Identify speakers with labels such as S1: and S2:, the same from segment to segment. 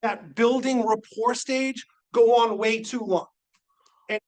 S1: that building rapport stage go on way too long. And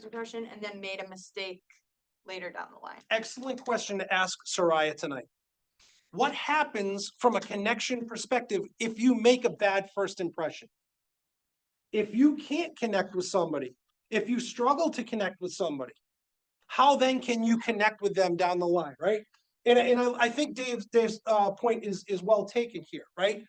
S2: impression and then made a mistake later down the line?
S1: Excellent question to ask Soraya tonight. What happens from a connection perspective if you make a bad first impression? If you can't connect with somebody, if you struggle to connect with somebody, how then can you connect with them down the line, right? And I think Dave's point is well taken here, right?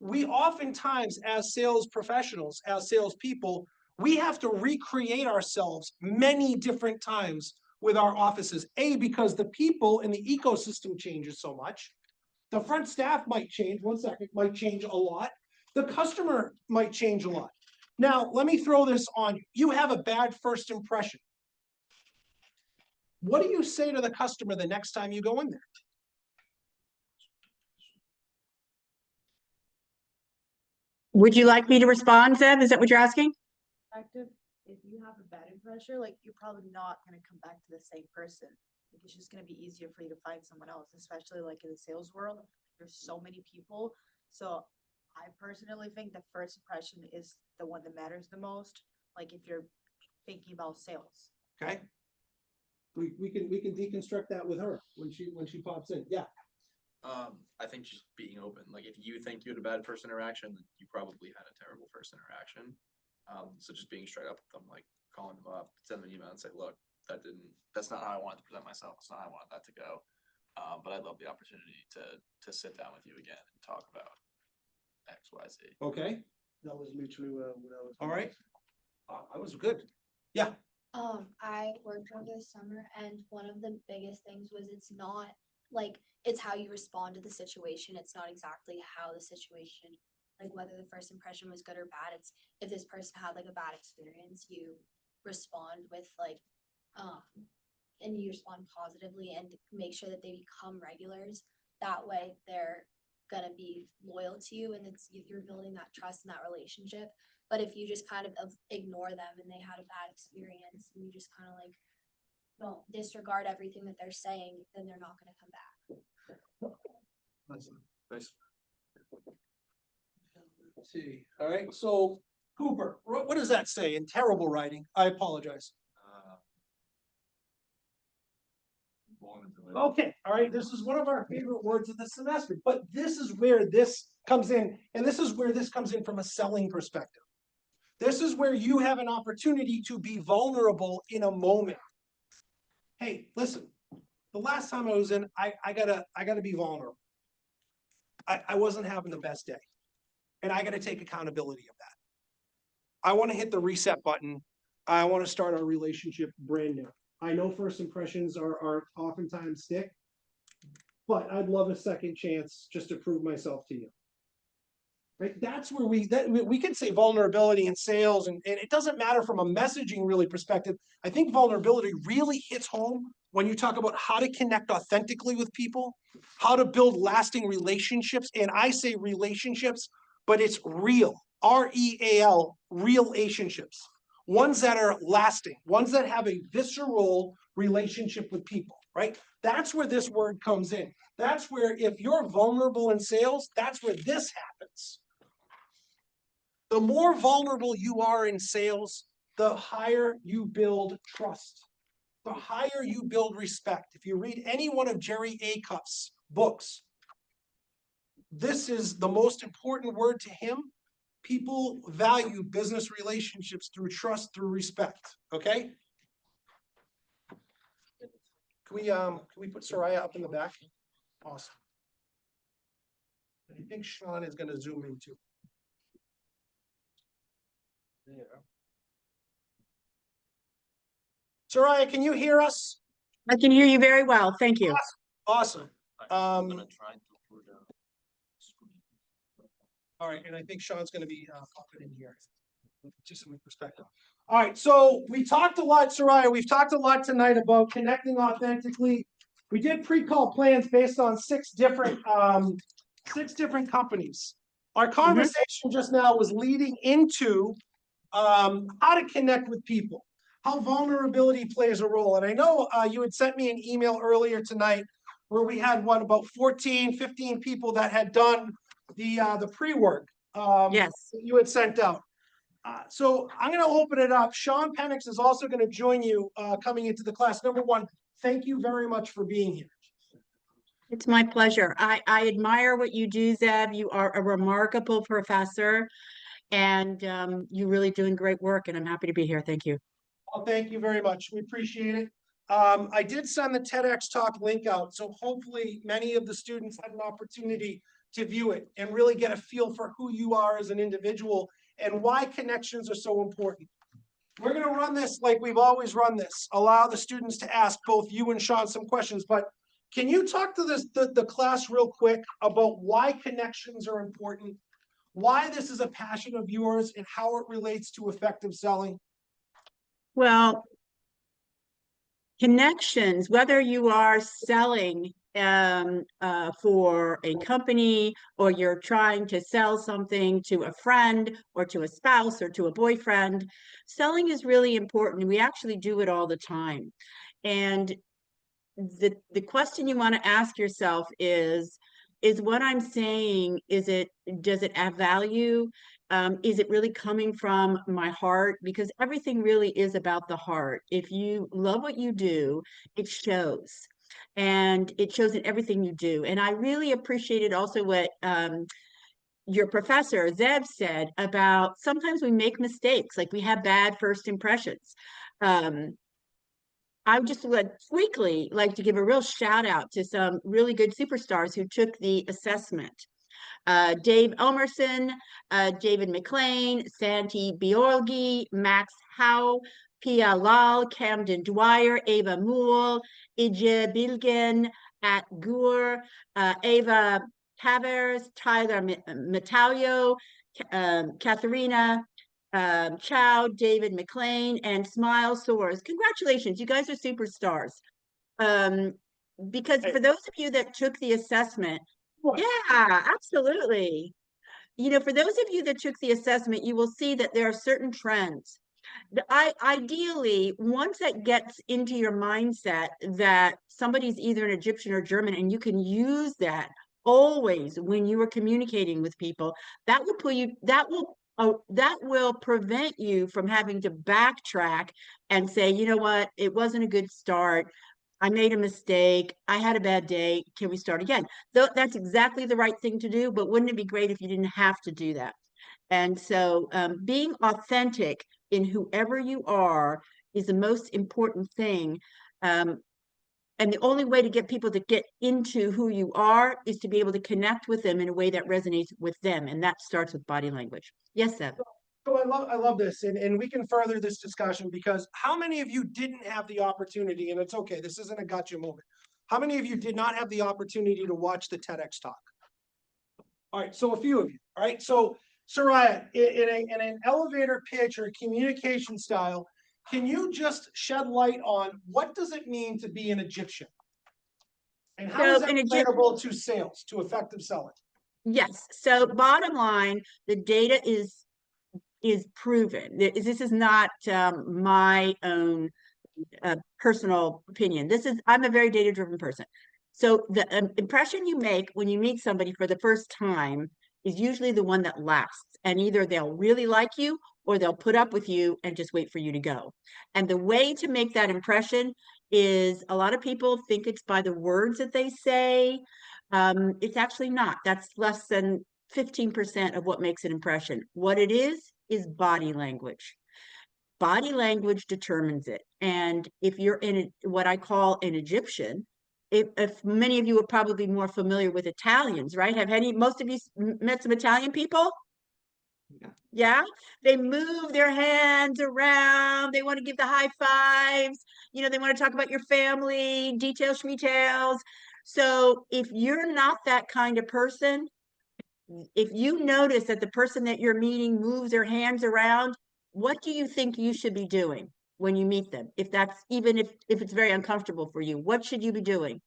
S1: We oftentimes, as sales professionals, as salespeople, we have to recreate ourselves many different times with our offices. Because the people in the ecosystem changes so much. The front staff might change, might change a lot. The customer might change a lot. Now, let me throw this on you. You have a bad first impression. What do you say to the customer the next time you go in there?
S3: Would you like me to respond, Zeb? Is that what you're asking?
S4: If you have a bad impression, like you're probably not gonna come back to the same person. Like, it's just gonna be easier for you to find someone else, especially like in the sales world. There's so many people. So I personally think the first impression is the one that matters the most. Like if you're thinking about sales.
S1: Okay. We can deconstruct that with her when she pops in. Yeah.
S5: I think just being open. Like if you think you had a bad first interaction, then you probably had a terrible first interaction. So just being straight up with them, like calling them up, send them an email and say, look, that's not how I wanted to present myself. It's not how I wanted that to go. But I'd love the opportunity to sit down with you again and talk about X, Y, Z.
S1: Okay.
S6: That was mutually what I was.
S1: All right. I was good. Yeah.
S7: I worked over the summer and one of the biggest things was it's not like it's how you respond to the situation. It's not exactly how the situation, like whether the first impression was good or bad. It's if this person had like a bad experience, you respond with like and you respond positively and make sure that they become regulars. That way they're gonna be loyal to you and you're building that trust in that relationship. But if you just kind of ignore them and they had a bad experience and you just kind of like don't disregard everything that they're saying, then they're not going to come back.
S1: Nice. Let's see. All right. So Cooper, what does that say in terrible writing? I apologize. Okay. All right. This is one of our favorite words of the semester, but this is where this comes in, and this is where this comes in from a selling perspective. This is where you have an opportunity to be vulnerable in a moment. Hey, listen, the last time I was in, I gotta be vulnerable. I wasn't having the best day. And I gotta take accountability of that. I wanna hit the reset button. I wanna start our relationship brand new. I know first impressions are oftentimes stick, but I'd love a second chance just to prove myself to you. Right? That's where we can say vulnerability in sales, and it doesn't matter from a messaging really perspective. I think vulnerability really hits home when you talk about how to connect authentically with people, how to build lasting relationships. And I say relationships, but it's real, REAL, relationships, ones that are lasting, ones that have a visceral relationship with people, right? That's where this word comes in. That's where if you're vulnerable in sales, that's where this happens. The more vulnerable you are in sales, the higher you build trust, the higher you build respect. If you read any one of Jerry Acuff's books, this is the most important word to him. People value business relationships through trust, through respect. Okay? Can we put Soraya up in the back? Awesome. I think Sean is going to zoom in too. There. Soraya, can you hear us?
S3: I can hear you very well. Thank you.
S1: Awesome.
S5: I'm gonna try to put screen.
S1: All right, and I think Sean's going to be popping in here. Just some perspective. All right, so we talked a lot, Soraya. We've talked a lot tonight about connecting authentically. We did pre-call plans based on six different companies. Our conversation just now was leading into how to connect with people, how vulnerability plays a role. And I know you had sent me an email earlier tonight where we had about 14, 15 people that had done the pre-work
S3: Yes.
S1: that you had sent out. So I'm gonna open it up. Sean Penix is also gonna join you, coming into the class. Number one, thank you very much for being here.
S3: It's my pleasure. I admire what you do, Zeb. You are a remarkable professor and you're really doing great work and I'm happy to be here. Thank you.
S1: Well, thank you very much. We appreciate it. I did send the TEDx talk link out, so hopefully many of the students had an opportunity to view it and really get a feel for who you are as an individual and why connections are so important. We're gonna run this like we've always run this, allow the students to ask both you and Sean some questions, but can you talk to the class real quick about why connections are important? Why this is a passion of yours and how it relates to effective selling?
S3: Well, connections, whether you are selling for a company or you're trying to sell something to a friend or to a spouse or to a boyfriend, selling is really important. We actually do it all the time. And the question you want to ask yourself is what I'm saying, does it add value? Is it really coming from my heart? Because everything really is about the heart. If you love what you do, it shows. And it shows in everything you do. And I really appreciated also what your professor, Zeb, said about sometimes we make mistakes, like we have bad first impressions. I would just quickly like to give a real shout out to some really good superstars who took the assessment. Dave Omerson, David McLean, Santi Biolgi, Max Howe, Pia Lal, Camden Dwyer, Ava Moole, Ije Bilgen, at Gur, Ava Tavers, Tyler Metalio, Katharina Chow, David McLean, and Smile Soares. Congratulations, you guys are superstars. Because for those of you that took the assessment, yeah, absolutely. You know, for those of you that took the assessment, you will see that there are certain trends. Ideally, once that gets into your mindset that somebody's either an Egyptian or German, and you can use that always when you are communicating with people, that will put you, that will prevent you from having to backtrack and say, you know what, it wasn't a good start. I made a mistake. I had a bad day. Can we start again? That's exactly the right thing to do, but wouldn't it be great if you didn't have to do that? And so being authentic in whoever you are is the most important thing. And the only way to get people to get into who you are is to be able to connect with them in a way that resonates with them. And that starts with body language. Yes, Seb.
S1: So I love this, and we can further this discussion because how many of you didn't have the opportunity, and it's okay, this isn't a gotcha moment. How many of you did not have the opportunity to watch the TEDx talk? All right, so a few of you, all right? So Soraya, in an elevator pitch or communication style, can you just shed light on what does it mean to be an Egyptian? And how is that relatable to sales, to effective selling?
S3: Yes. So bottom line, the data is proven. This is not my own personal opinion. I'm a very data-driven person. So the impression you make when you meet somebody for the first time is usually the one that lasts. And either they'll really like you or they'll put up with you and just wait for you to go. And the way to make that impression is a lot of people think it's by the words that they say. It's actually not. That's less than 15% of what makes an impression. What it is body language. Body language determines it. And if you're in what I call an Egyptian, if many of you are probably more familiar with Italians, right? Most of you met some Italian people? Yeah, they move their hands around. They want to give the high fives. You know, they want to talk about your family, details, schmetails. So if you're not that kind of person, if you notice that the person that you're meeting moves their hands around, what do you think you should be doing when you meet them? If that's even if it's very uncomfortable for you, what should you be doing?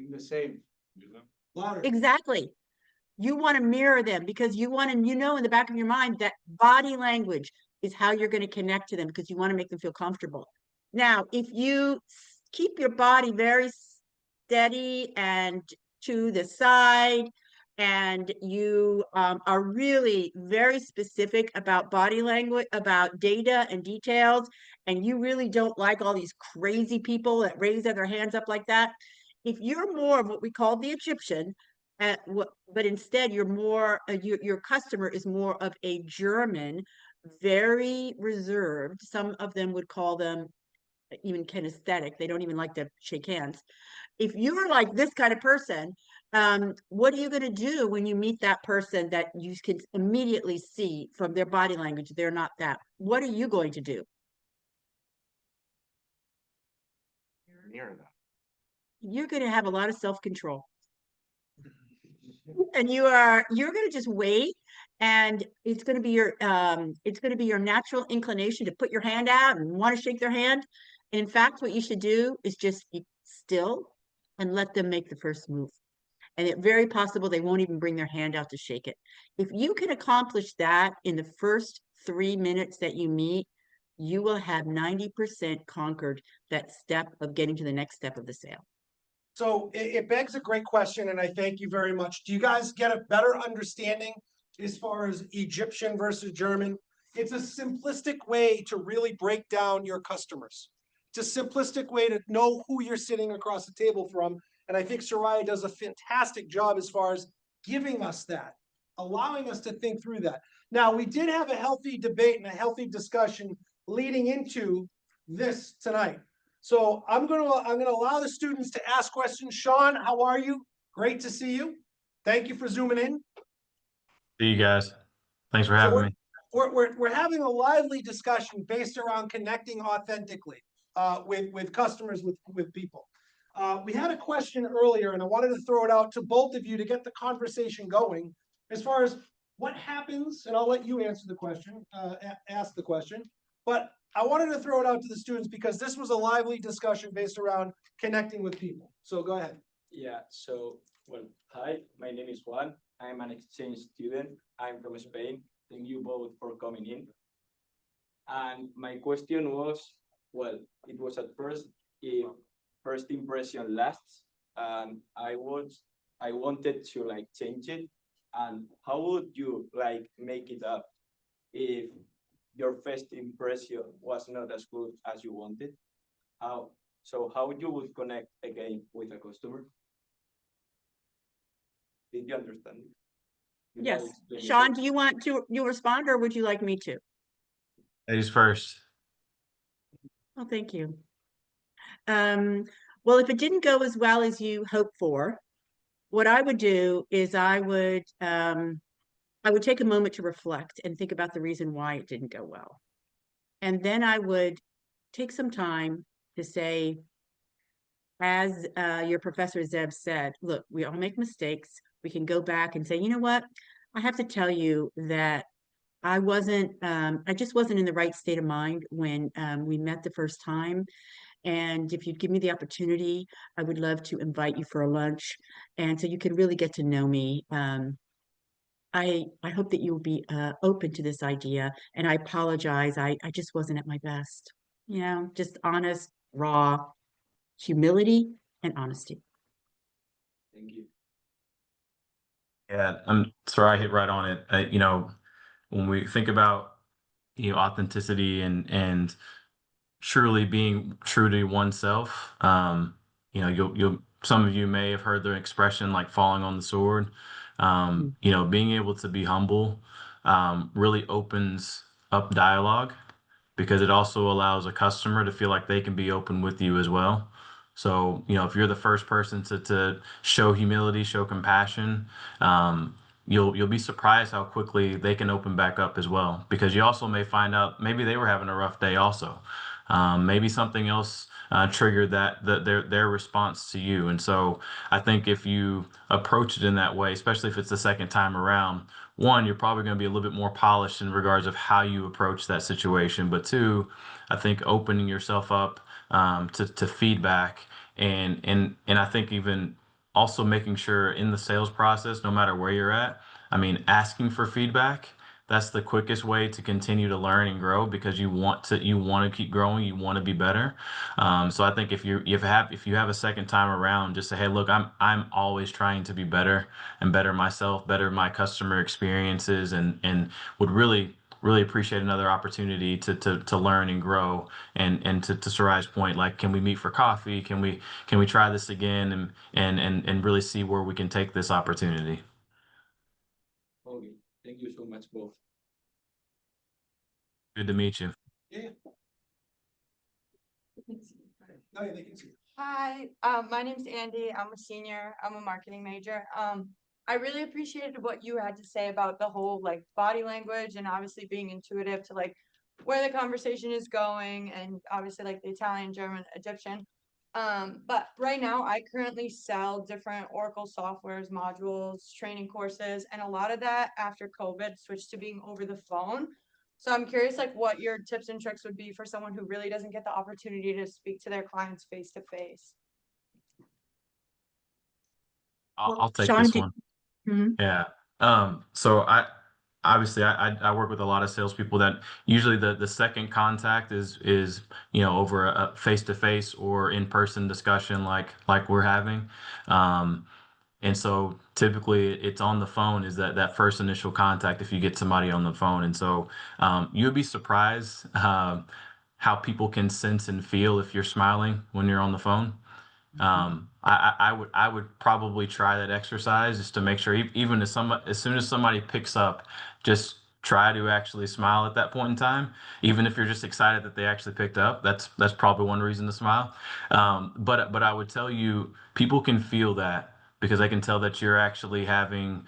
S6: The same. Louder.
S3: Exactly. You want to mirror them because you want to, you know, in the back of your mind that body language is how you're going to connect to them because you want to make them feel comfortable. Now, if you keep your body very steady and to the side, and you are really very specific about body language, about data and details, and you really don't like all these crazy people that raise their hands up like that. If you're more of what we call the Egyptian, but instead you're more, your customer is more of a German, very reserved. Some of them would call them even kinesthetic. They don't even like to shake hands. If you're like this kind of person, what are you going to do when you meet that person that you can immediately see from their body language they're not that? What are you going to do?
S5: Near that.
S3: You're going to have a lot of self-control, and you're going to just wait, and it's going to be your natural inclination to put your hand out and want to shake their hand. And in fact, what you should do is just be still and let them make the first move. And it's very possible they won't even bring their hand out to shake it. If you can accomplish that in the first 3 minutes that you meet, you will have 90% conquered that step of getting to the next step of the sale.
S1: So it begs a great question, and I thank you very much. Do you guys get a better understanding as far as Egyptian versus German? It's a simplistic way to really break down your customers. It's a simplistic way to know who you're sitting across the table from. And I think Soraya does a fantastic job as far as giving us that, allowing us to think through that. Now, we did have a healthy debate and a healthy discussion leading into this tonight. So I'm gonna allow the students to ask questions. Sean, how are you? Great to see you. Thank you for zooming in.
S8: See you guys. Thanks for
S1: So
S8: having me.
S1: we're having a lively discussion based around connecting authentically with customers, with people. We had a question earlier, and I wanted to throw it out to both of you to get the conversation going as far as what happens, and I'll let you answer the question, ask the question, but I wanted to throw it out to the students because this was a lively discussion based around connecting with people. So go ahead.
S9: Yeah, so, well, hi, my name is Juan. I'm an exchange student. I'm from Spain. Thank you both for coming in. And my question was, well, it was at first, if first impression lasts, and I wanted to like change it. And how would you like make it up if your first impression was not as good as you wanted? How you would connect again with a customer? Did you understand? Did I
S3: Yes.
S9: explain it
S3: Sean,
S9: well?
S3: do you want to you respond, or would you like me to?
S8: Ladies first.
S3: Oh, thank you. Well, if it didn't go as well as you hoped for, what I would do is I would take a moment to reflect and think about the reason why it didn't go well. And then I would take some time to say, as your professor Zeb said, look, we all make mistakes. We can go back and say, you know what? I have to tell you that I just wasn't in the right state of mind when we met the first time. And if you'd give me the opportunity, I would love to invite you for a lunch. And so you can really get to know me. I hope that you'll be open to this idea. And I apologize. I just wasn't at my best. You know, just honest, raw humility and honesty.
S9: Thank you.
S8: Yeah, I'm sorry I hit right on it. When we think about authenticity and surely being true to oneself, you'll some of you may have heard the expression like falling on the sword. Being able to be humble really opens up dialogue because it also allows a customer to feel like they can be open with you as well. So, if you're the first person to show humility, show compassion, you'll be surprised how quickly they can open back up as well. Because you also may find out maybe they were having a rough day also. Maybe something else triggered their response to you. And so I think if you approach it in that way, especially if it's the second time around, one, you're probably going to be a little bit more polished in regards of how you approach that situation. But two, I think opening yourself up to feedback and I think even also making sure in the sales process, no matter where you're at, I mean, asking for feedback, that's the quickest way to continue to learn and grow because you want to keep growing, you want to be better. So I think if you have a second time around, just say, hey, look, I'm always trying to be better and better myself, better my customer experiences, and would really appreciate another opportunity to learn and grow. And to Soraya's point, like, can we meet for coffee? Can we try this again and really see where we can take this opportunity?
S9: Okay, thank you so much both.
S8: Good to meet you.
S1: Yeah. No, yeah, they can see.
S2: Hi, my name's Andy. I'm a senior. I'm a marketing major. I really appreciated what you had to say about the whole like body language and obviously being intuitive to like where the conversation is going and obviously like the Italian, German, Egyptian. But right now I currently sell different Oracle softwares, modules, training courses, and a lot of that after COVID switched to being over the phone. So I'm curious, like, what your tips and tricks would be for someone who really doesn't get the opportunity to speak to their clients face to face.
S8: I'll take
S3: Sean,
S8: this one.
S3: Mhm.
S8: Yeah. So I work with a lot of salespeople that usually the second contact is over a face to face or in person discussion like we're having. Um, and so typically it's on the phone is that first initial contact if you get somebody on the phone. And so you'd be surprised how people can sense and feel if you're smiling when you're on the phone. I would probably try that exercise just to make sure even as soon as somebody picks up, just try to actually smile at that point in time. Even if you're just excited that they actually picked up, that's probably one reason to smile. But I would tell you, people can feel that because I can tell that you're actually having,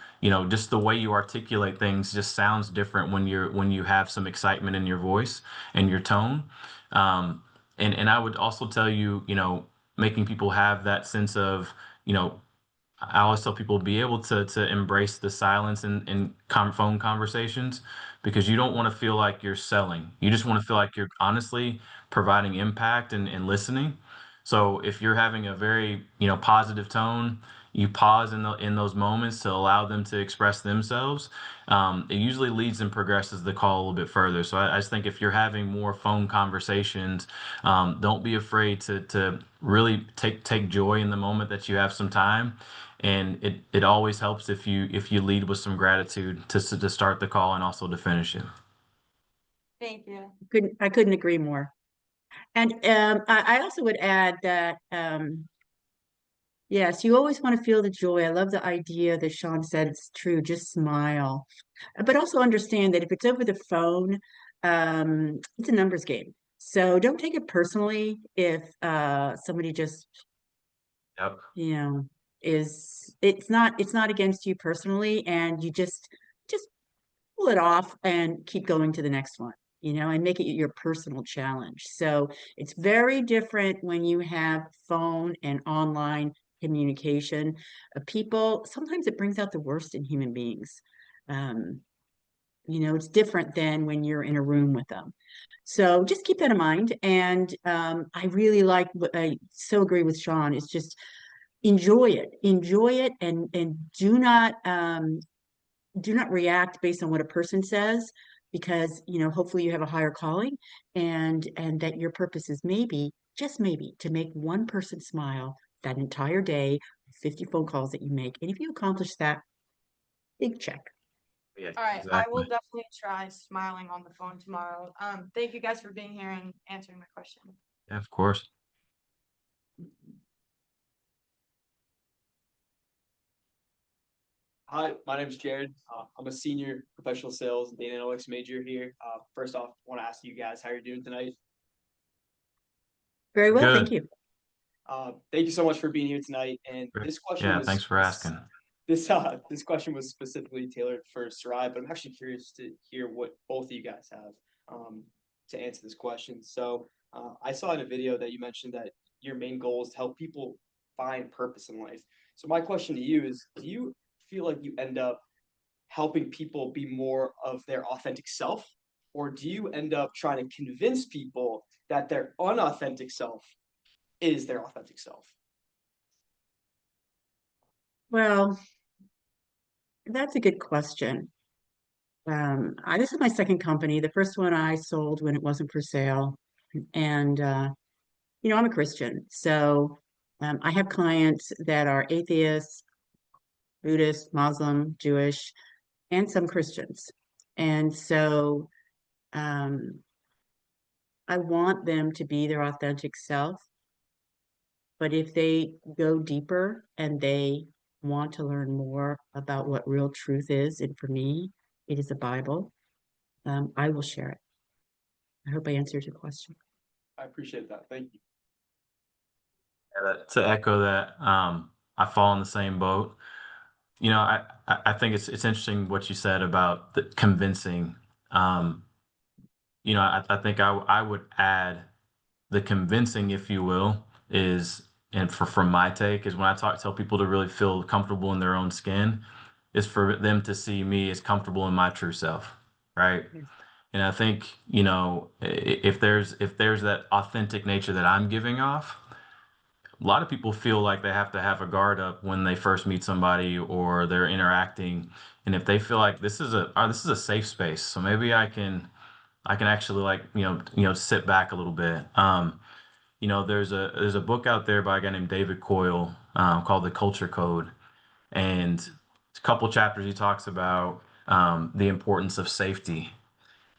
S8: just the way you articulate things just sounds different when you have some excitement in your voice and your tone. And I would also tell you, making people have that sense of, you know, I always tell people be able to embrace the silence in phone conversations because you don't want to feel like you're selling. You just want to feel like you're honestly providing impact and listening. So if you're having a very, positive tone, you pause in those moments to allow them to express themselves. It usually leads and progresses the call a little bit further. So I just think if you're having more phone conversations, don't be afraid to really take joy in the moment that you have some time, and it always helps if you lead with some gratitude to start the call and also to finish it.
S2: Thank you.
S3: I couldn't agree more. And I also would add that yes, you always want to feel the joy. I love the idea that Sean said it's true, just smile. But also understand that if it's over the phone, it's a numbers game. So don't take it personally if somebody just,
S8: Yep.
S3: you know, it's not against you personally, and you just pull it off and keep going to the next one, and make it your personal challenge. So it's very different when you have phone and online communication. People, sometimes it brings out the worst in human beings. Um, it's different than when you're in a room with them. So just keep that in mind. And I really like what I so agree with Sean. It's just enjoy it, and do not react based on what a person says, because hopefully you have a higher calling, and that your purpose is maybe, just maybe, to make one person smile that entire day, 50 phone calls that you make. And if you accomplish that, big check.
S8: Yeah,
S2: All right, I will
S8: exactly.
S2: definitely try smiling on the phone tomorrow. Thank you guys for being here and answering my question.
S8: Yeah, of course.
S10: Hi, my name is Jared. I'm a senior professional sales and data analytics major here. First off, I want to ask you guys how you're doing tonight.
S3: Very well,
S8: Good.
S3: thank you.
S10: Thank you so much for being here tonight. And this question
S8: Yeah,
S10: was
S8: thanks for asking.
S10: this question was specifically tailored for Soraya, but I'm actually curious to hear what both of you guys have to answer this question. So I saw in a video that you mentioned that your main goal is to help people find purpose in life. So my question to you is, do you feel like you end up helping people be more of their authentic self, or do you end up trying to convince people that their unauthentic self is their authentic self?
S3: Well, that's a good question. this is my second company. The first one I sold when it wasn't for sale. And, I'm a Christian. So I have clients that are atheists, Buddhist, Muslim, Jewish, and some Christians. And so I want them to be their authentic self. But if they go deeper and they want to learn more about what real truth is, and for me, it is the Bible, I will share it. I hope I answered your question.
S10: I appreciate that. Thank you.
S8: To echo that, I fall in the same boat. I think it's interesting what you said about the convincing. I think I would add the convincing, if you will, is, and from my take, is when I tell people to really feel comfortable in their own skin, is for them to see me as comfortable in my true self, right?
S3: Yes.
S8: And I think, if there's that authentic nature that I'm giving off, a lot of people feel like they have to have a guard up when they first meet somebody or they're interacting. And if they feel like this is a safe space, so maybe I can actually, like, sit back a little bit. There's a book out there by a guy named David Coyle, called The Culture Code, and a couple chapters he talks about the importance of safety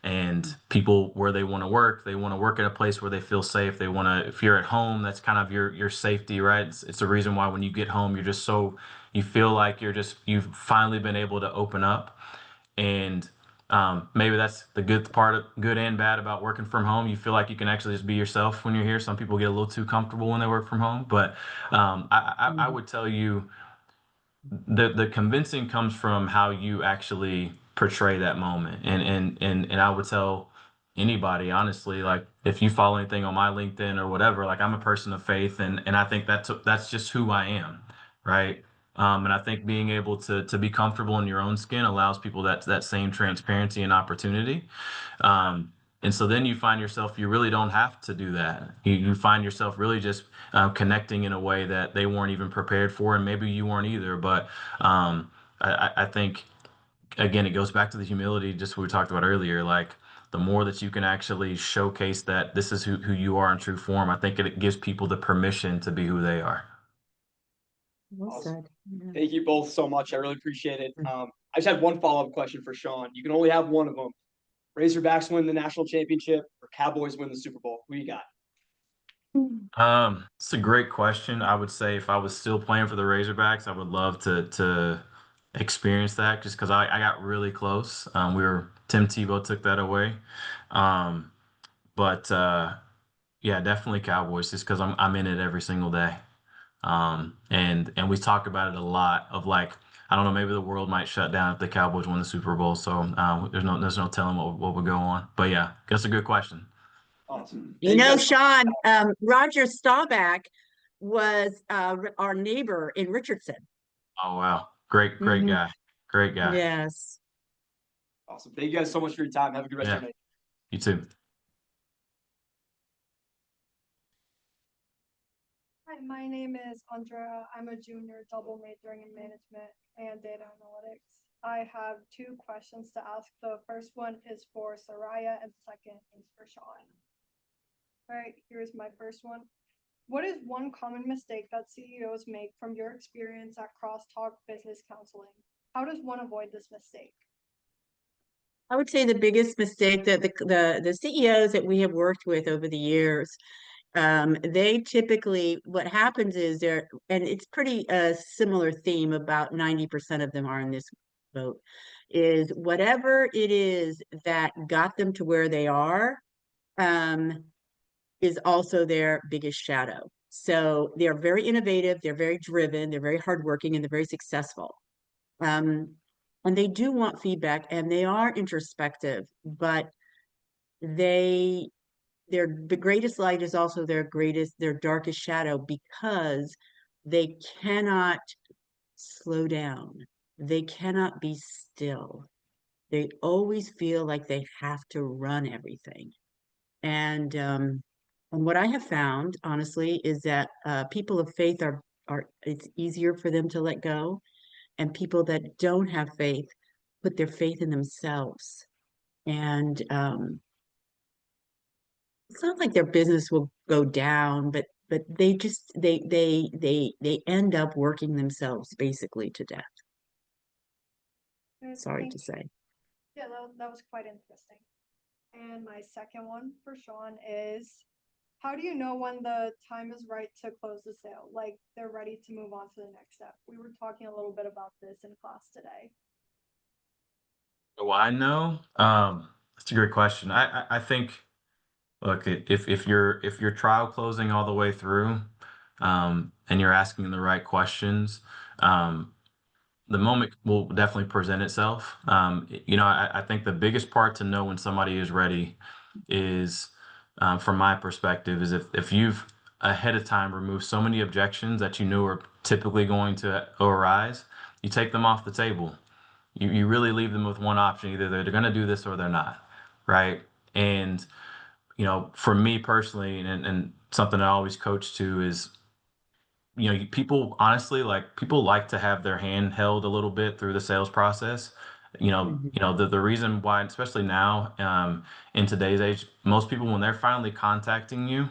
S8: and people where they want to work. They want to work at a place where they feel safe. They want to, if you're at home, that's kind of your safety, right? It's a reason why when you get home, you feel like you've finally been able to open up. And maybe that's the good and bad about working from home. You feel like you can actually just be yourself when you're here. Some people get a little too comfortable when they work from home, but I would tell you the convincing comes from how you actually portray that moment. And I would tell anybody, honestly, like, if you follow anything on my LinkedIn or whatever, like, I'm a person of faith, and I think that's just who I am, right? And I think being able to be comfortable in your own skin allows people that same transparency and opportunity. And so then you find yourself, you really don't have to do that. You find yourself really just connecting in a way that they weren't even prepared for, and maybe you weren't either. But I think, again, it goes back to the humility, just what we talked about earlier. Like, the more that you can actually showcase that this is who you are in true form, I think it gives people the permission to be who they are.
S3: Well
S10: Awesome.
S3: said. Yeah.
S10: Thank you both so much. I really appreciate it. I just had one follow-up question for Sean. You can only have one of them. Razorbacks win the national championship or Cowboys win the Super Bowl? Who you got?
S8: It's a great question. I would say if I was still playing for the Razorbacks, I would love to experience that, just because I got really close. Tim Tebow took that away. But yeah, definitely Cowboys, just because I'm in it every single day. And we talk about it a lot, of like, I don't know, maybe the world might shut down if the Cowboys win the Super Bowl. So there's no telling what would go on. But yeah, that's a good question.
S10: Awesome.
S3: You
S10: Thank
S3: know,
S10: guys.
S3: Sean, Roger Staubach was our neighbor in Richardson.
S8: Oh wow, great
S3: Mhm.
S8: guy, great guy.
S3: Yes.
S10: Awesome. Thank you guys so much for your time. Have a good rest of
S8: Yeah.
S10: your night.
S8: You too.
S11: Hi, my name is Andrea. I'm a junior double majoring in management and data analytics. I have two questions to ask. The first one is for Soraya and the second is for Sean. All right, here's my first one. What is one common mistake that CEOs make from your experience at Crosstalk Business Counseling? How does one avoid this mistake?
S3: I would say the biggest mistake that the CEOs that we have worked with over the years, they typically, what happens is and it's pretty similar theme, about 90% of them are in this boat, is whatever it is that got them to where they are, is also their biggest shadow. So they're very innovative, they're very driven, they're very hardworking, and they're very successful. And they do want feedback, and they are introspective, but their greatest light is also their darkest shadow, because they cannot slow down. They cannot be still. They always feel like they have to run everything. And what I have found, honestly, is that people of faith it's easier for them to let go, and people that don't have faith, put their faith in themselves. And it's not like their business will go down, but they just they end up working themselves basically to death. Sorry
S11: Thank
S3: to
S11: you.
S3: say.
S11: Yeah, that was quite interesting. And my second one for Sean is, how do you know when the time is right to close the sale? Like they're ready to move on to the next step. We were talking a little bit about this in class today.
S8: Do I know? That's a great question. I think, look, if you're trial closing all the way through, and you're asking the right questions, um, the moment will definitely present itself. I think the biggest part to know when somebody is ready is, from my perspective, is if you've ahead of time removed so many objections that you knew are typically going to arise, you take them off the table. You really leave them with one option: either they're going to do this or they're not, right? And for me personally, and something I always coach to is, people honestly, like, people like to have their hand held a little bit through the sales process. The reason why, especially now, in today's age, most people, when they're finally contacting you,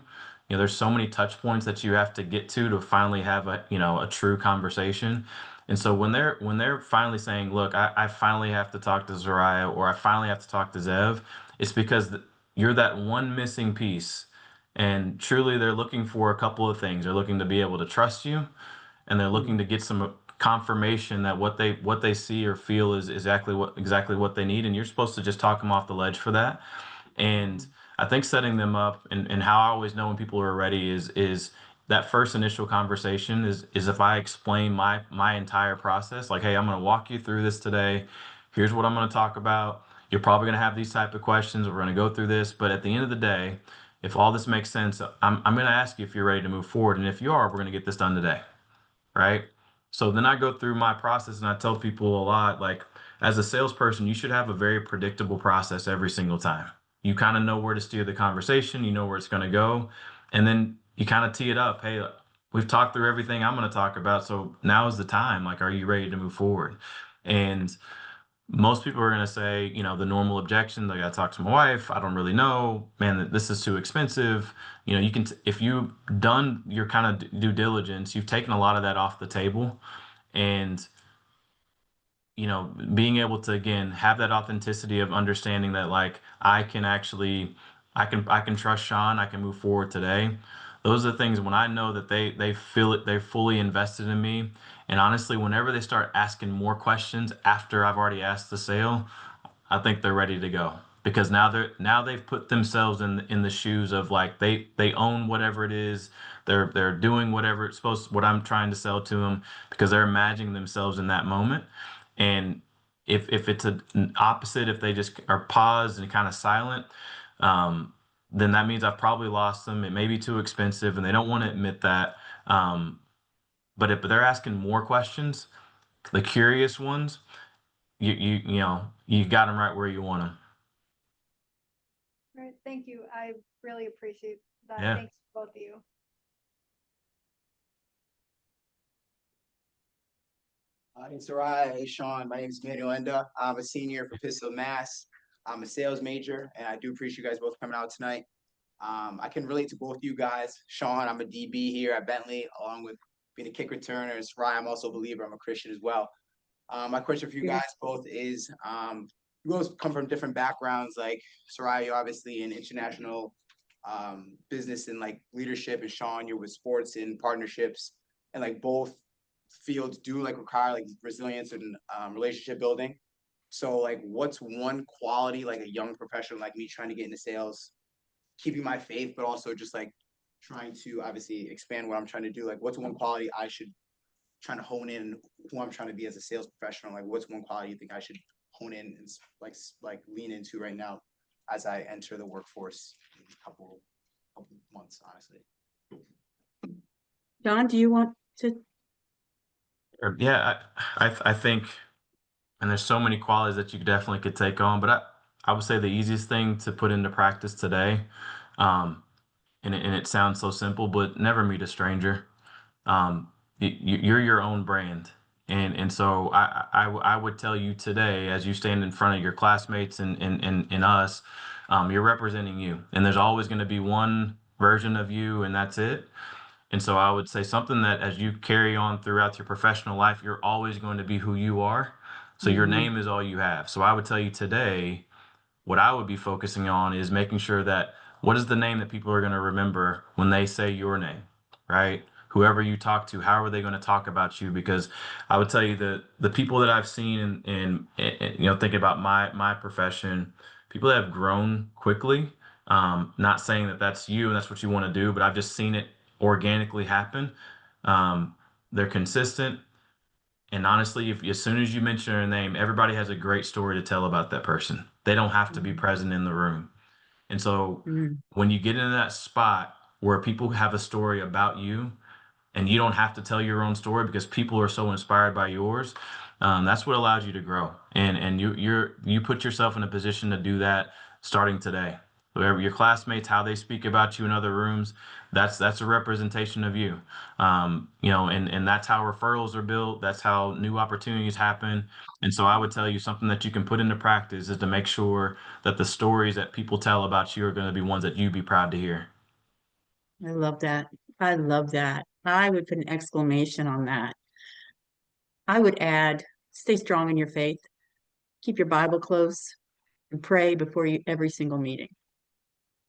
S8: there's so many touch points that you have to get to finally have a true conversation. And so when they're finally saying, look, I finally have to talk to Soraya, or I finally have to talk to Zev, it's because you're that one missing piece. And truly, they're looking for a couple of things. They're looking to be able to trust you, and they're looking to get some confirmation that what they see or feel is exactly what they need. And you're supposed to just talk them off the ledge for that. And I think setting them up, and how I always know when people are ready is that first initial conversation is if I explain my entire process, like, hey, I'm going to walk you through this today. Here's what I'm going to talk about. You're probably going to have these type of questions. We're going to go through this, but at the end of the day, if all this makes sense, I'm going to ask you if you're ready to move forward, and if you are, we're going to get this done today, right? So then I go through my process, and I tell people a lot, like, as a salesperson, you should have a very predictable process every single time. You kind of know where to steer the conversation, you know where it's going to go, and then you kind of tee it up. Hey, we've talked through everything I'm going to talk about, so now is the time. Like, are you ready to move forward? And most people are going to say, the normal objection. I got to talk to my wife. I don't really know, man, this is too expensive. If you've done your kind of due diligence, you've taken a lot of that off the table. And, being able to, again, have that authenticity of understanding that, like, I can trust Sean, I can move forward today. Those are the things when I know that they feel it, they're fully invested in me. And honestly, whenever they start asking more questions after I've already asked the sale, I think they're ready to go, because now they've put themselves in the shoes of, like, they own whatever it is. They're doing whatever it's what I'm trying to sell to them, because they're imagining themselves in that moment. And if it's an opposite, if they just are paused and kind of silent, then that means I've probably lost them. It may be too expensive, and they don't want to admit that. But if they're asking more questions, the curious ones, you got them right where you want them.
S11: All right, thank you. I really appreciate that.
S8: Yeah.
S11: Thanks both of you.
S12: Hey, Soraya, hey, Sean. My name is Manuel Enda. I'm a senior for Pistol Mass. I'm a sales major, and I do appreciate you guys both coming out tonight. I can relate to both you guys. Sean, I'm a DB here at Bentley, along with being a kick returner. And Soraya, I'm also a believer. I'm a Christian as well. My question for you guys both is, you both come from different backgrounds. Like Soraya, you're obviously in international business and like leadership, and Sean, you're with sports and partnerships, and like both fields do like require like resilience and relationship building. So like, what's one quality like a young professional like me trying to get into sales, keeping my faith, but also just like trying to obviously expand what I'm trying to do? Like, what's one quality I should trying to hone in who I'm trying to be as a sales professional? Like, what's one quality you think I should hone in and like lean into right now as I enter the workforce in a couple months, honestly?
S3: John, do you want to?
S8: Yeah, I think, and there's so many qualities that you definitely could take on, but I would say the easiest thing to put into practice today, um, and it sounds so simple, but never meet a stranger. You're your own brand, And so I would tell you today, as you stand in front of your classmates and us, you're representing you, and there's always going to be one version of you, and that's it. And so I would say something that as you carry on throughout your professional life, you're always going to be who you are. So your
S3: Mhm.
S8: name is all you have. So I would tell you today, what I would be focusing on is making sure that what is the name that people are going to remember when they say your name, right? Whoever you talk to, how are they going to talk about you? Because I would tell you that the people that I've seen thinking about my profession, people that have grown quickly. Not saying that that's you and that's what you want to do, but I've just seen it organically happen. Um, they're consistent. And honestly, if as soon as you mention their name, everybody has a great story to tell about that person. They don't have to be present in the room. And so
S3: Mhm.
S8: when you get into that spot where people have a story about you, and you don't have to tell your own story because people are so inspired by yours. That's what allows you to grow, and you put yourself in a position to do that starting today. Whoever your classmates, how they speak about you in other rooms, that's a representation of you. And that's how referrals are built. That's how new opportunities happen. And so I would tell you something that you can put into practice is to make sure that the stories that people tell about you are going to be ones that you be proud to hear.
S3: I love that. I love that. I would put an exclamation on that. I would add, stay strong in your faith, keep your Bible close, and pray before you every single meeting.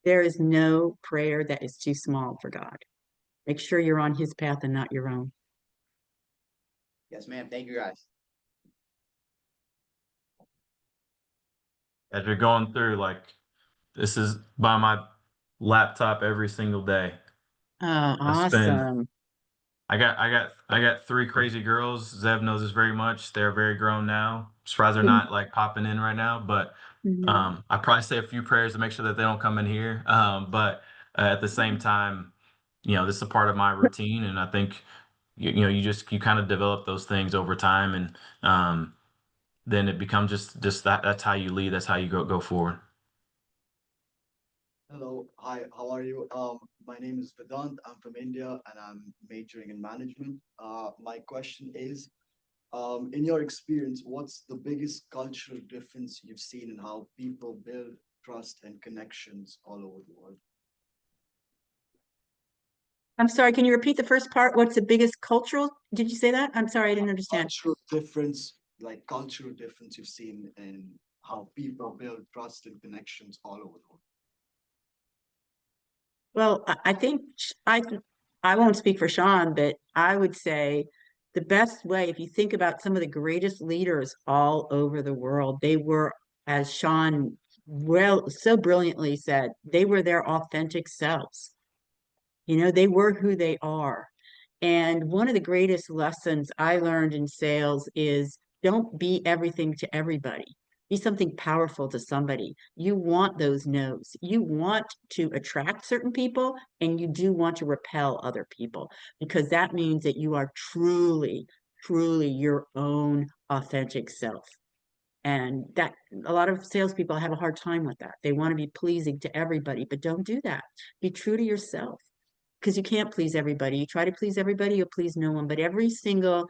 S3: There is no prayer that is too small for God. Make sure you're on his path and not your own.
S12: Yes, ma'am. Thank you guys.
S8: As you're going through, like, this is by my laptop every single day.
S3: Oh,
S8: I spend
S3: awesome.
S8: I got three crazy girls. Zev knows this very much. They're very grown now. Surprised they're not like popping in right now, but
S3: Mhm.
S8: I probably say a few prayers to make sure that they don't come in here. But at the same time, this is a part of my routine, and I think you kind of develop those things over time, and then it becomes just that's how you lead. That's how you go forward.
S6: Hello, hi, how are you? My name is Vedant. I'm from India and I'm majoring in management. My question is, in your experience, what's the biggest cultural difference you've seen in how people build trust and connections all over the world?
S3: I'm sorry, can you repeat the first part? What's the biggest cultural? Did you say that? I'm sorry, I didn't understand.
S6: Cultural difference you've seen in how people build trust and connections all over the world.
S3: Well, I think I won't speak for Sean, but I would say the best way, if you think about some of the greatest leaders all over the world, they were, as Sean well so brilliantly said, they were their authentic selves. They were who they are. And one of the greatest lessons I learned in sales is don't be everything to everybody. Be something powerful to somebody. You want those no's. You want to attract certain people and you do want to repel other people because that means that you are truly, truly your own authentic self. And that a lot of salespeople have a hard time with that. They want to be pleasing to everybody, but don't do that. Be true to yourself because you can't please everybody. You try to please everybody, you'll please no one. But every single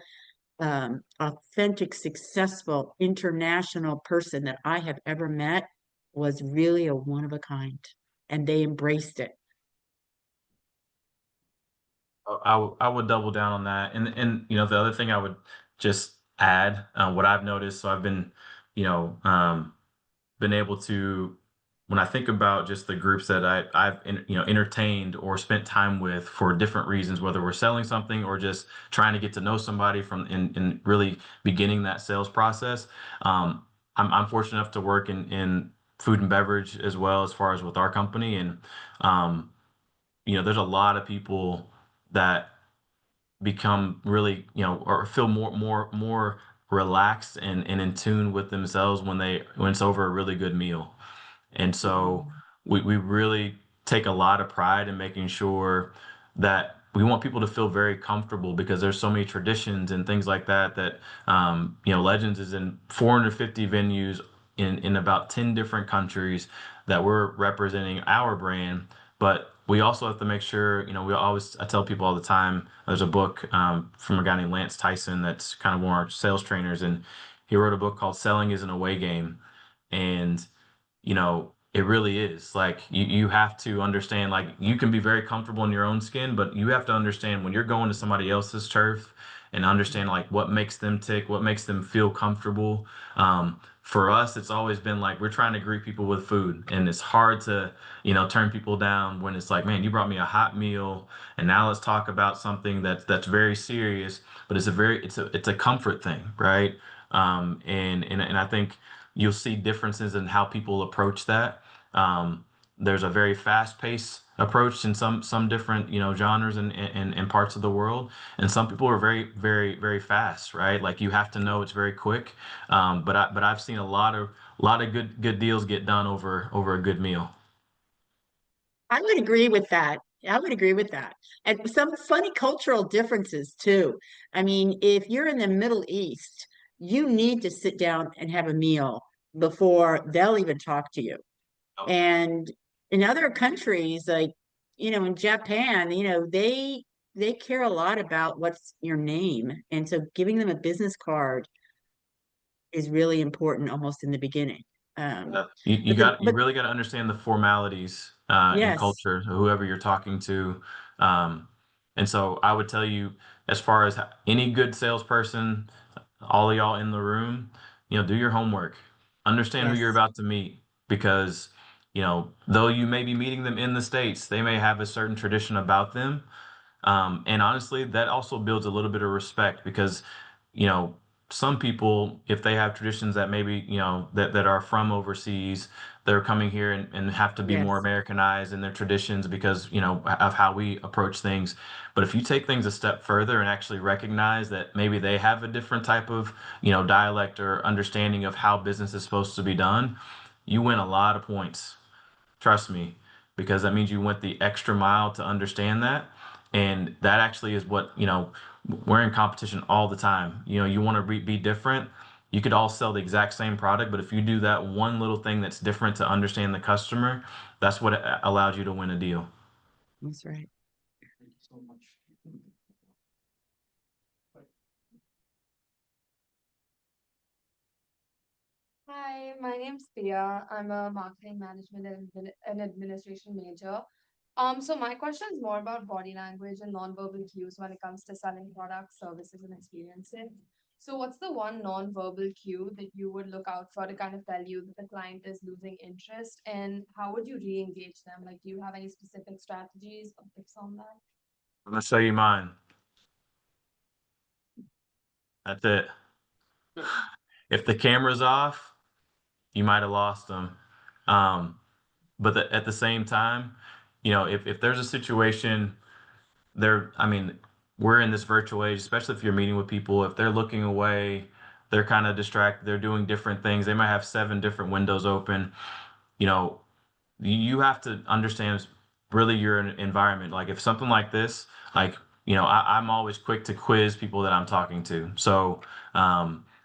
S3: authentic, successful, international person that I have ever met was really a one of a kind, and they embraced it.
S8: I would double down on that, and the other thing I would just add, what I've noticed. So I've been, you know, um, been able to, when I think about just the groups that I've entertained or spent time with for different reasons, whether we're selling something or just trying to get to know somebody from in really beginning that sales process. Um, I'm fortunate enough to work in food and beverage as well as far as with our company, and um, there's a lot of people that become really, or feel more relaxed and in tune with themselves when it's over a really good meal. And so we really take a lot of pride in making sure that we want people to feel very comfortable because there's so many traditions and things like that Legends is in 450 venues in about 10 different countries that we're representing our brand. But we also have to make sure, I tell people all the time, there's a book from a guy named Lance Tyson that's kind of one of our sales trainers, and he wrote a book called Selling is an Away Game. And it really is like you have to understand, like you can be very comfortable in your own skin, but you have to understand when you're going to somebody else's turf and understand like what makes them tick, what makes them feel comfortable. For us, it's always been like we're trying to greet people with food, and it's hard to, turn people down when it's like, man, you brought me a hot meal, and now let's talk about something that's very serious, but it's a comfort thing, right? And I think you'll see differences in how people approach that. There's a very fast-paced approach in some different genres and parts of the world, and some people are very very very fast, right? Like you have to know it's very quick. But I've seen a lot of good deals get done over a good meal.
S3: I would agree with that. I would agree with that. And some funny cultural differences too. I mean, if you're in the Middle East, you need to sit down and have a meal before they'll even talk to you. And in other countries, like, in Japan, they care a lot about what's your name. And so giving them a business card is really important almost in the beginning.
S8: You
S3: But
S8: really got to understand the formalities in
S3: yes,
S8: culture, whoever you're talking to. Um, and so I would tell you, as far as any good salesperson, all of y'all in the room, do your homework. Understand who you're
S3: yes,
S8: about to meet, because, though you may be meeting them in the States, they may have a certain tradition about them. And honestly, that also builds a little bit of respect, because, you know, some people, if they have traditions that maybe, that are from overseas, they're coming here and have to be more
S3: yes.
S8: Americanized in their traditions because, of how we approach things. But if you take things a step further and actually recognize that maybe they have a different type of, dialect or understanding of how business is supposed to be done, you win a lot of points. Trust me, because that means you went the extra mile to understand that. And that actually is what, we're in competition all the time. You want to be different. You could all sell the exact same product, but if you do that one little thing that's different to understand the customer, that's what allows you to win a deal.
S3: That's right.
S6: Thank you so much.
S2: Hi, my name's Pia. I'm a marketing management and administration major. So my question is more about body language and nonverbal cues when it comes to selling products, services, and experiences. So what's the one nonverbal cue that you would look out for to kind of tell you that the client is losing interest, and how would you re-engage them? Like, do you have any specific strategies or tips on that?
S8: I'm gonna show you mine. That's it. If the camera's off, you might have lost them. Um, but at the same time, if there's a situation I mean, we're in this virtual age, especially if you're meeting with people, if they're looking away, they're kind of distracted, they're doing different things, they might have seven different windows open. You know, you have to understand really your environment. Like if something like this, like, I'm always quick to quiz people that I'm talking to. So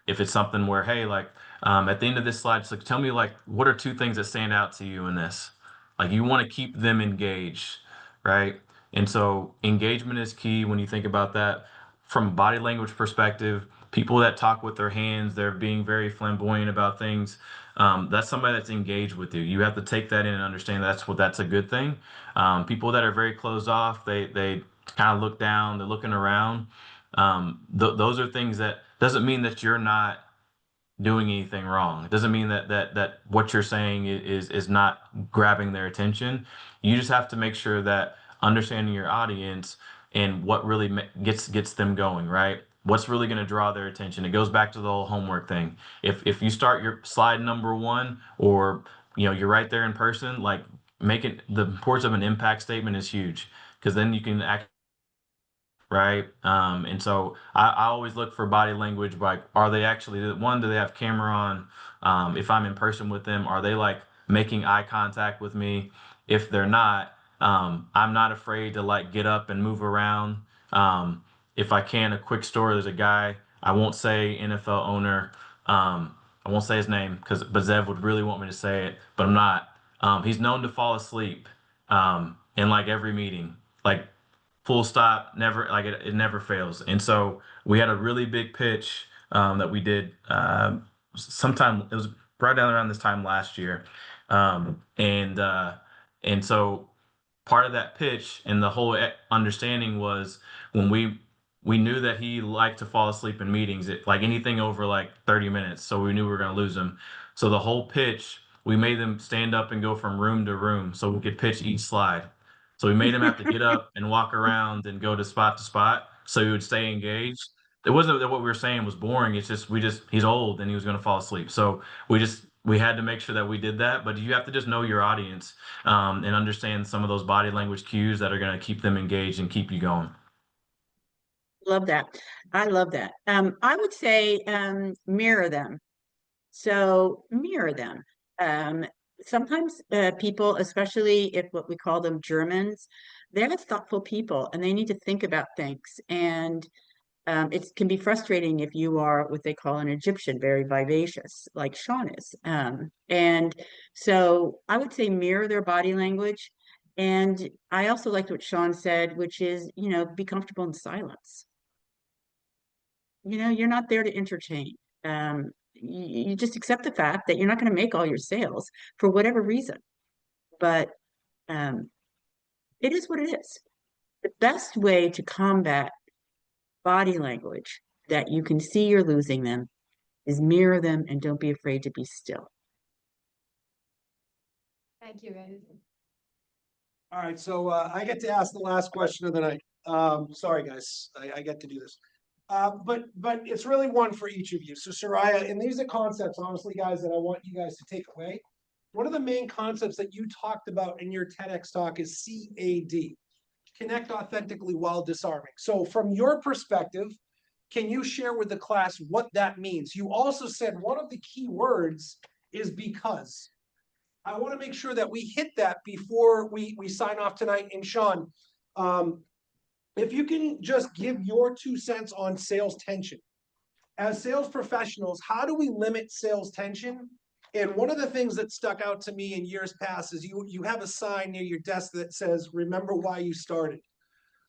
S8: if it's something where, hey, like at the end of this slide, it's like, tell me like, what are two things that stand out to you in this? Like you want to keep them engaged, right? And so engagement is key when you think about that from a body language perspective. People that talk with their hands, they're being very flamboyant about things. That's somebody that's engaged with you. You have to take that in and understand that's a good thing. People that are very closed off, they kind of look down, they're looking around. Those are things that doesn't mean that you're not doing anything wrong. It doesn't mean that what you're saying is not grabbing their attention. You just have to make sure that understanding your audience and what really gets them going, right? What's really going to draw their attention? It goes back to the whole homework thing. If you start your slide number one, or you're right there in person, like making the importance of an impact statement is huge, because then you can act right? And so I always look for body language, like, are they actually, one, do they have camera on? If I'm in person with them, are they like making eye contact with me? If they're not, I'm not afraid to like get up and move around. If I can, a quick story, there's a guy, I won't say NFL owner, I won't say his name but Zev would really want me to say it, but I'm not. He's known to fall asleep. in like every meeting, like full stop, never like it never fails. And so we had a really big pitch that we did sometime it was right down around this time last year. And so part of that pitch and the whole understanding was when we knew that he liked to fall asleep in meetings, like anything over like 30 minutes. So we knew we were going to lose him. So the whole pitch, we made them stand up and go from room to room so we could pitch each slide. So we made him have to get up and walk around and go to spot so he would stay engaged. It wasn't that what we were saying was boring. It's just he's old and he was going to fall asleep. So we had to make sure that we did that. But you have to just know your audience and understand some of those body language cues that are going to keep them engaged and keep you going.
S3: Love that. I love that. I would say mirror them. So mirror them. Sometimes people, especially if what we call them Germans, they're thoughtful people and they need to think about things. And it can be frustrating if you are what they call an Egyptian, very vivacious, like Sean is. And so I would say mirror their body language. And I also liked what Sean said, which is, be comfortable in silence. You're not there to entertain. You just accept the fact that you're not going to make all your sales for whatever reason. But it is what it is. The best way to combat body language that you can see you're losing them is mirror them and don't be afraid to be still.
S2: Thank you, guys.
S1: All right, so I get to ask the last question of the night. Sorry, guys, I get to do this. But it's really one for each of you. So Soraya, and these are concepts, honestly, guys, that I want you guys to take away. One of the main concepts that you talked about in your TEDx talk is CAD, connect authentically while disarming. So from your perspective, can you share with the class what that means? You also said one of the key words is because. I want to make sure that we hit that before we sign off tonight. And Sean, if you can just give your 2 cents on sales tension. As sales professionals, how do we limit sales tension? And one of the things that stuck out to me in years past is you have a sign near your desk that says, remember why you started.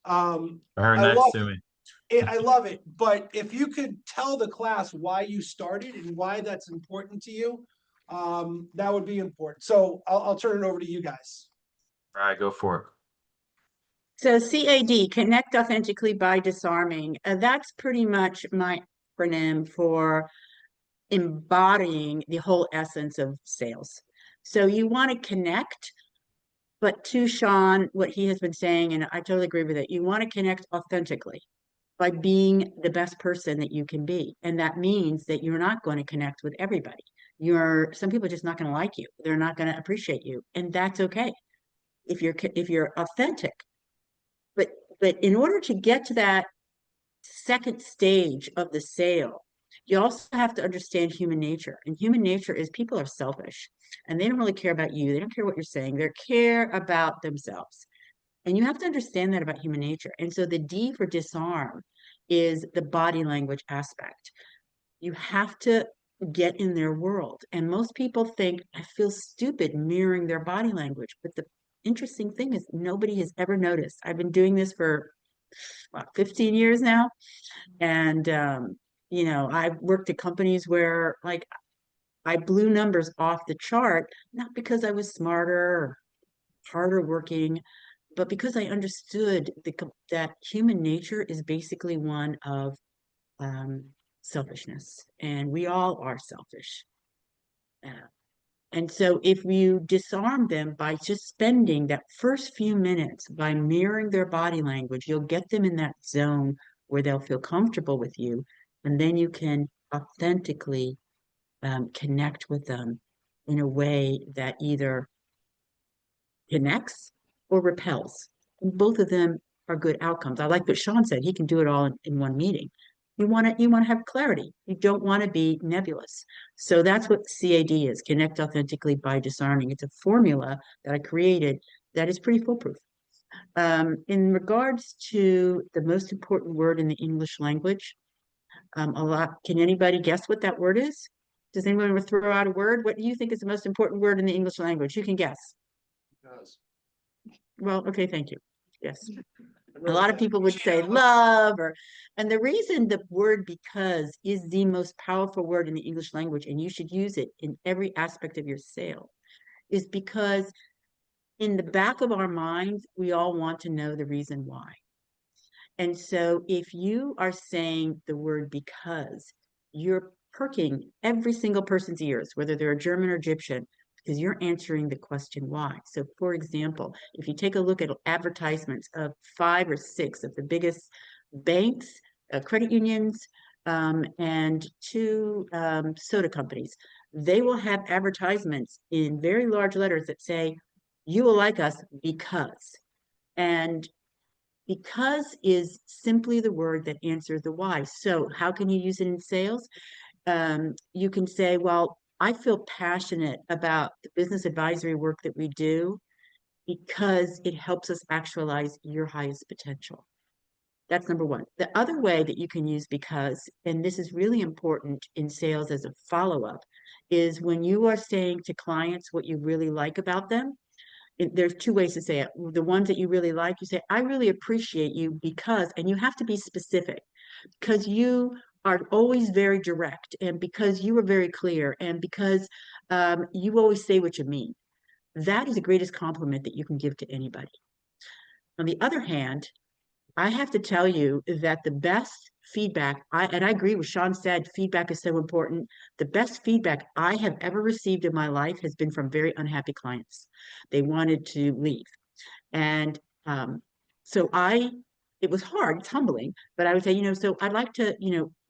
S8: Very nice to me.
S1: I love it. But if you could tell the class why you started and why that's important to you, that would be important. So I'll turn it over to you guys.
S8: All right, go for it.
S3: So CAD, connect authentically by disarming. That's pretty much my acronym for embodying the whole essence of sales. So you want to connect, but to Sean, what he has been saying, and I totally agree with it, you want to connect authentically by being the best person that you can be. And that means that you're not going to connect with everybody. Some people are just not going to like you. They're not going to appreciate you. And that's okay. If you're authentic. But in order to get to that second stage of the sale, you also have to understand human nature. And human nature is people are selfish and they don't really care about you. They don't care what you're saying. They care about themselves. And you have to understand that about human nature. And so the D for disarm is the body language aspect. You have to get in their world. And most people think, I feel stupid mirroring their body language. But the interesting thing is nobody has ever noticed. I've been doing this for 15 years now. And, I've worked at companies where like I blew numbers off the chart, not because I was smarter or harder working, but because I understood that human nature is basically one of selfishness, and we all are selfish. And so if you disarm them by just spending that first few minutes by mirroring their body language, you'll get them in that zone where they'll feel comfortable with you, and then you can authentically connect with them in a way that either connects or repels. And both of them are good outcomes. I like what Sean said. He can do it all in one meeting. You want to have clarity. You don't want to be nebulous. So that's what CAD is, connect authentically by disarming. It's a formula that I created that is pretty foolproof. In regards to the most important word in the English language, can anybody guess what that word is? Does anyone want to throw out a word? What do you think is the most important word in the English language? You can guess. Well, okay, thank you. Yes. A lot of people would say love and the reason the word because is the most powerful word in the English language, and you should use it in every aspect of your sale, is because in the back of our minds, we all want to know the reason why. And so if you are saying the word because, you're perking every single person's ears, whether they're a German or Egyptian, because you're answering the question why. So for example, if you take a look at advertisements of 5 or 6 of the biggest banks, credit unions, and 2 soda companies, they will have advertisements in very large letters that say, you will like us because. And because is simply the word that answers the why. So how can you use it in sales? You can say, well, I feel passionate about the business advisory work that we do because it helps us actualize your highest potential. That's number one. The other way that you can use because, and this is really important in sales as a follow-up, is when you are saying to clients what you really like about them, there's 2 ways to say it. The ones that you really like, you say, I really appreciate you because, and you have to be specific, because you are always very direct, and because you are very clear, and because you always say what you mean. That is the greatest compliment that you can give to anybody. On the other hand, I have to tell you that the best feedback, and I agree with Sean said, feedback is so important. The best feedback I have ever received in my life has been from very unhappy clients. They wanted to leave. And so it was hard, it's humbling, but I would say, so I'd like to,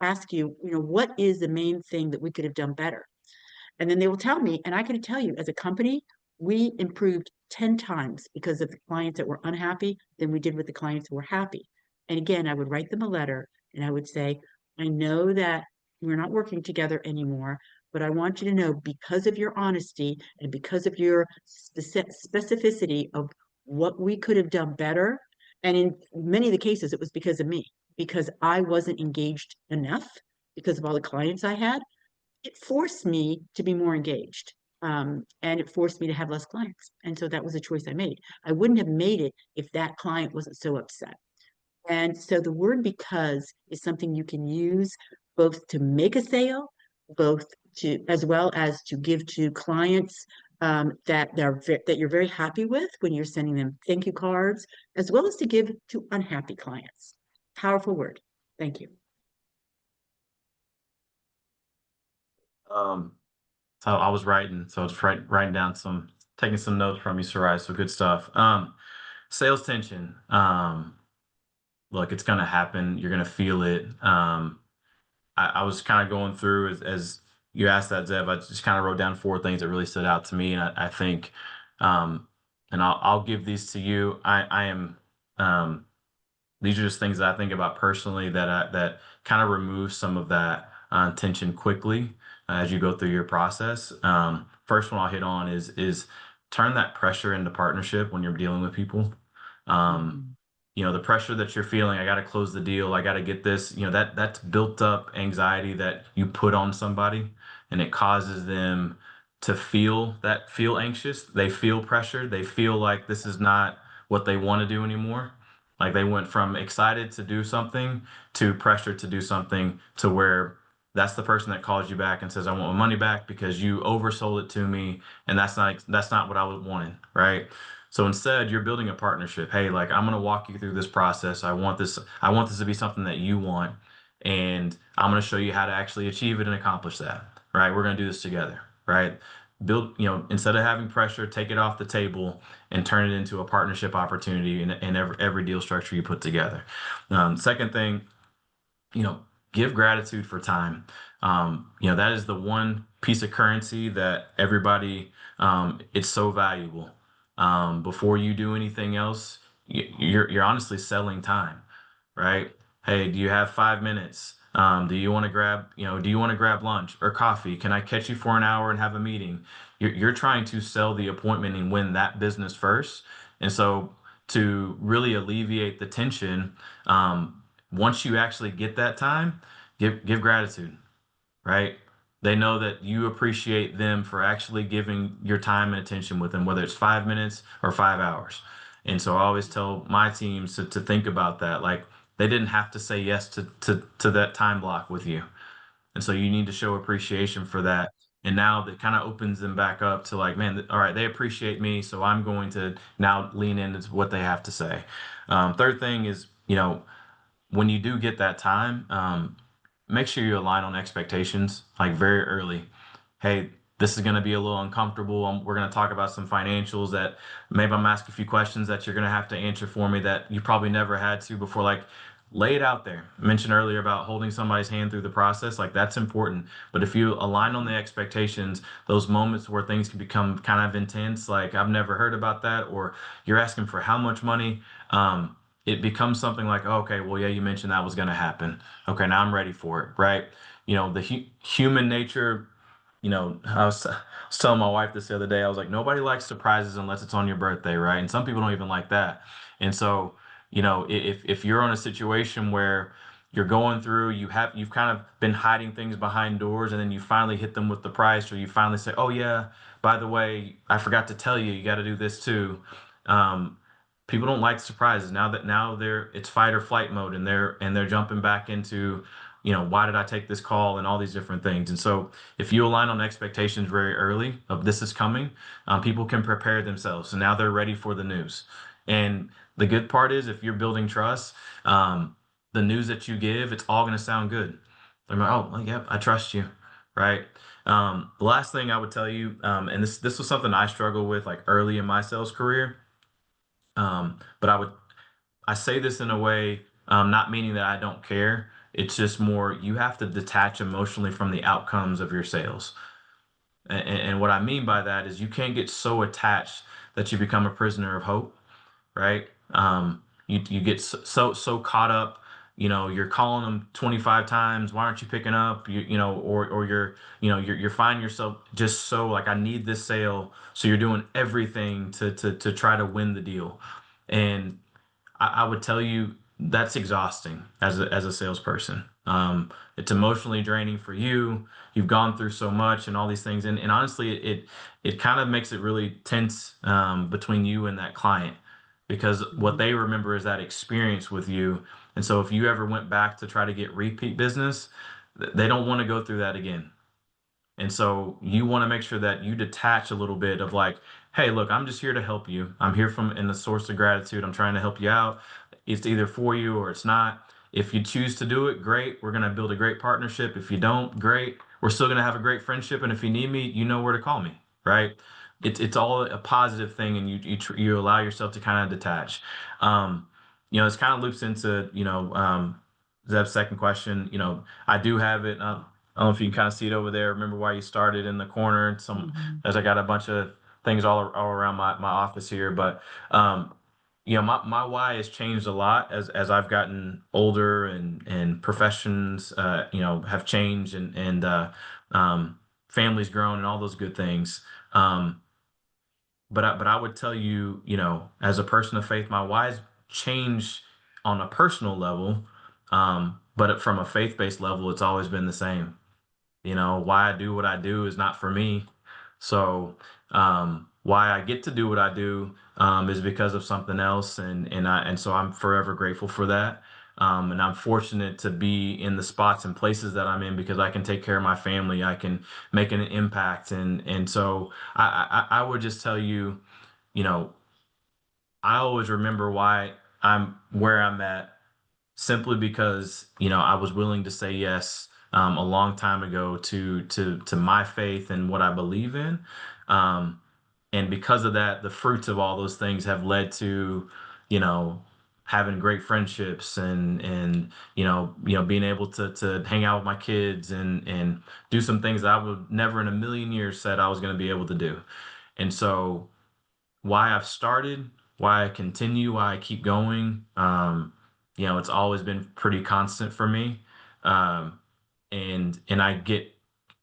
S3: ask you, what is the main thing that we could have done better? And then they will tell me, and I can tell you as a company, we improved 10 times because of the clients that were unhappy than we did with the clients who were happy. And again, I would write them a letter and I would say, I know that we're not working together anymore, but I want you to know because of your honesty and because of your specificity of what we could have done better. And in many of the cases, it was because of me, because I wasn't engaged enough because of all the clients I had. It forced me to be more engaged. And it forced me to have less clients. And so that was a choice I made. I wouldn't have made it if that client wasn't so upset. And so the word because is something you can use both to make a sale, both to, as well as to give to clients that you're very happy with when you're sending them thank you cards, as well as to give to unhappy clients. Powerful word. Thank you.
S8: So I was writing, so I was writing down taking some notes from you, Soraya. So good stuff. Sales tension. Look, it's gonna happen. You're gonna feel it. I was kind of going through as you asked that, Zev. I just kind of wrote down 4 things that really stood out to me, and I think, and I'll give these to you. I am. These are just things that I think about personally that kind of remove some of that tension quickly as you go through your process. First one I'll hit on is turn that pressure into partnership when you're dealing with people. The pressure that you're feeling, I got to close the deal, I got to get this, that's built up anxiety that you put on somebody, and it causes them to feel anxious. They feel pressured. They feel like this is not what they want to do anymore. Like they went from excited to do something to pressure to do something to where that's the person that calls you back and says, I want my money back because you oversold it to me. And that's not what I was wanting. Right. So instead you're building a partnership. Hey, like I'm going to walk you through this process. I want this to be something that you want. And I'm going to show you how to actually achieve it and accomplish that. Right. We're going to do this together. Right. Instead of having pressure, take it off the table and turn it into a partnership opportunity in every deal structure you put together. Second thing, give gratitude for time. That is the one piece of currency that everybody, it's so valuable. Before you do anything else, you're honestly selling time, right? Hey, do you have 5 minutes? Do you want to grab lunch or coffee? Can I catch you for an hour and have a meeting? You're trying to sell the appointment and win that business first. And so to really alleviate the tension, once you actually get that time, give gratitude, right? They know that you appreciate them for actually giving your time and attention with them, whether it's 5 minutes or 5 hours. And so I always tell my teams to think about that. Like they didn't have to say yes to that time block with you. And so you need to show appreciation for that. And now that kind of opens them back up to like, man, all right, they appreciate me. So I'm going to now lean into what they have to say. Third thing is, when you do get that time, make sure you align on expectations like very early. Hey, this is going to be a little uncomfortable. We're going to talk about some financials that maybe I'm asking a few questions that you're going to have to answer for me that you probably never had to before. Like, lay it out there. I mentioned earlier about holding somebody's hand through the process. Like, that's important. But if you align on the expectations, those moments where things can become kind of intense, like, I've never heard about that, or you're asking for how much money, it becomes something like, oh, okay, well, yeah, you mentioned that was going to happen. Okay, now I'm ready for it, right? The human nature, I was telling my wife this the other day. I was like, nobody likes surprises unless it's on your birthday, right? And some people don't even like that. And so, if you're in a situation where you're going through, you've kind of been hiding things behind doors, and then you finally hit them with the price, or you finally say, oh yeah, by the way, I forgot to tell you, you got to do this too. Um, People don't like surprises now it's fight or flight mode, and they're jumping back into, why did I take this call and all these different things. And so if you align on expectations very early of this is coming, people can prepare themselves. So now they're ready for the news. And the good part is if you're building trust, the news that you give, it's all going to sound good. They're like, oh, well, yeah, I trust you, right? The last thing I would tell you, and this was something I struggled with like early in my sales career. But I say this in a way, not meaning that I don't care. It's just more you have to detach emotionally from the outcomes of your sales. And what I mean by that is you can't get so attached that you become a prisoner of hope, right? You get so caught up. You're calling them 25 times. Why aren't you picking up? Or you're finding yourself just so like I need this sale, so you're doing everything to try to win the deal. And I would tell you that's exhausting as a salesperson. It's emotionally draining for you. You've gone through so much and all these things, and honestly, it kind of makes it really tense between you and that client because what they remember is that experience with you. And so, if you ever went back to try to get repeat business, they don't want to go through that again. And so you want to make sure that you detach a little bit of like, hey, look, I'm just here to help you. I'm here from in the source of gratitude. I'm trying to help you out. It's either for you or it's not. If you choose to do it, great. We're going to build a great partnership. If you don't, great. We're still going to have a great friendship. And if you need me, you know where to call me, right? It's all a positive thing, and you allow yourself to kind of detach. This kind of loops into Zeb's second question. I do have it. I don't know if you can kind of see it over there. Remember why you started in the corner. As I got a bunch of things all around my office here, but my why has changed a lot as I've gotten older and professions have changed and families grown and all those good things. But I would tell you, as a person of faith, my why's changed on a personal level, but from a faith-based level, it's always been the same. Why I do what I do is not for me. So why I get to do what I do is because of something else, and so I'm forever grateful for that. And I'm fortunate to be in the spots and places that I'm in because I can take care of my family. I can make an impact, and so I would just tell you, you know, I always remember why I'm where I'm at simply because I was willing to say yes a long time ago to my faith and what I believe in, um, and because of that, the fruits of all those things have led to you know having great friendships and being able to hang out with my kids and do some things that I would never in a million years said I was going to be able to do. And so why I've started, why I continue, why I keep going. It's always been pretty constant for me. Um, and I get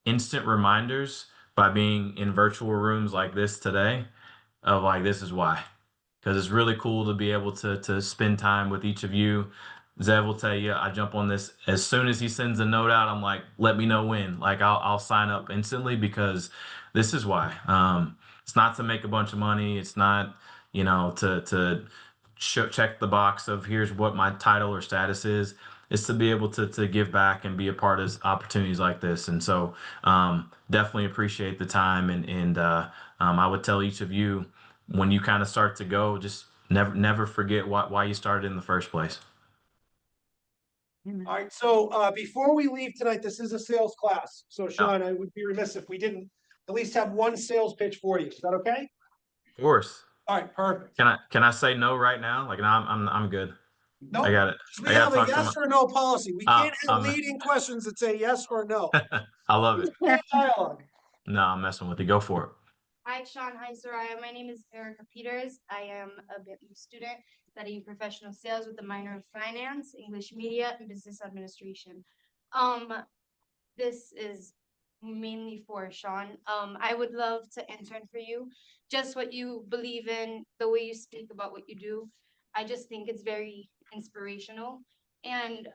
S8: instant reminders by being in virtual rooms like this today of like this is why. Because it's really cool to be able to spend time with each of you. Zev will tell you I jump on this as soon as he sends a note out. I'm like, let me know when. Like I'll sign up instantly because this is why. It's not to make a bunch of money. It's not you know, to check the box of here's what my title or status is to be able to give back and be a part of opportunities like this. And so definitely appreciate the time. And I would tell each of you, when you kind of start to go, just never forget why you started in the first place.
S1: All right, so before we leave tonight, this is a sales class. So Sean, I would be remiss if we didn't at least have one sales pitch for you. Is that okay?
S8: Of course.
S1: All right, perfect.
S8: Can I say no right now? Like, no, I'm good.
S1: No,
S8: I got it.
S1: we
S8: I gotta
S1: have a
S8: talk to
S1: yes
S8: my,
S1: or no policy. We can't have
S8: I'm
S1: leading questions that say yes or no.
S8: I love it.
S1: Dialogue.
S8: No, I'm messing with you. Go for it.
S13: Hi, Sean. Hi, Soraya. My name is Erica Peters. I am a Bentley student studying professional sales with a minor in finance, English media, and business administration. This is mainly for Sean. I would love to intern for you. Just what you believe in, the way you speak about what you do. I just think it's very inspirational. And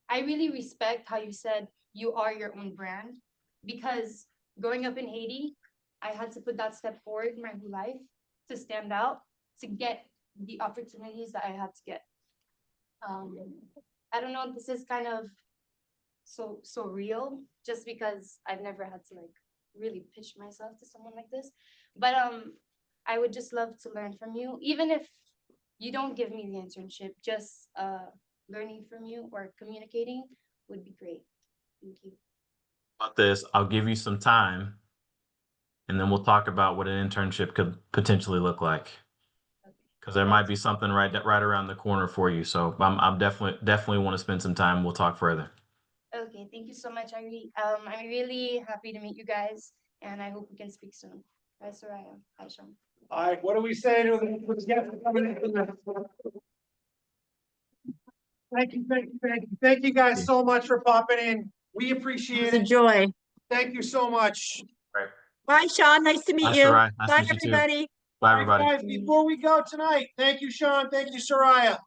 S13: I really respect how you said you are your own brand, because growing up in Haiti, I had to put that step forward in my whole life to stand out, to get the opportunities that I had to get. I don't know, this is kind of so real, just because I've never had to like really pitch myself to someone like this. But I would just love to learn from you, even if you don't give me the internship, just learning from you or communicating would be great. Thank you.
S8: About this, I'll give you some time, and then we'll talk about what an internship could potentially look like. Because there might be something right around the corner for you. So I'm definitely want to spend some time. We'll talk further.
S13: Okay, thank you so much. I'm really happy to meet you guys, and I hope we can speak soon. Bye, Soraya. Hi, Sean.
S1: All right, what do we say to the guests coming in? Thank you guys so much for popping in. We appreciate
S3: It's a
S1: it.
S3: joy.
S1: Thank you so much.
S8: Right.
S3: Bye, Sean. Nice to meet
S8: Bye,
S3: you.
S8: Soraya. Nice to
S3: Bye,
S8: meet you too.
S3: everybody.
S8: Bye,
S1: All right,
S8: everybody.
S1: guys, before we go tonight, thank you, Sean. Thank you, Soraya.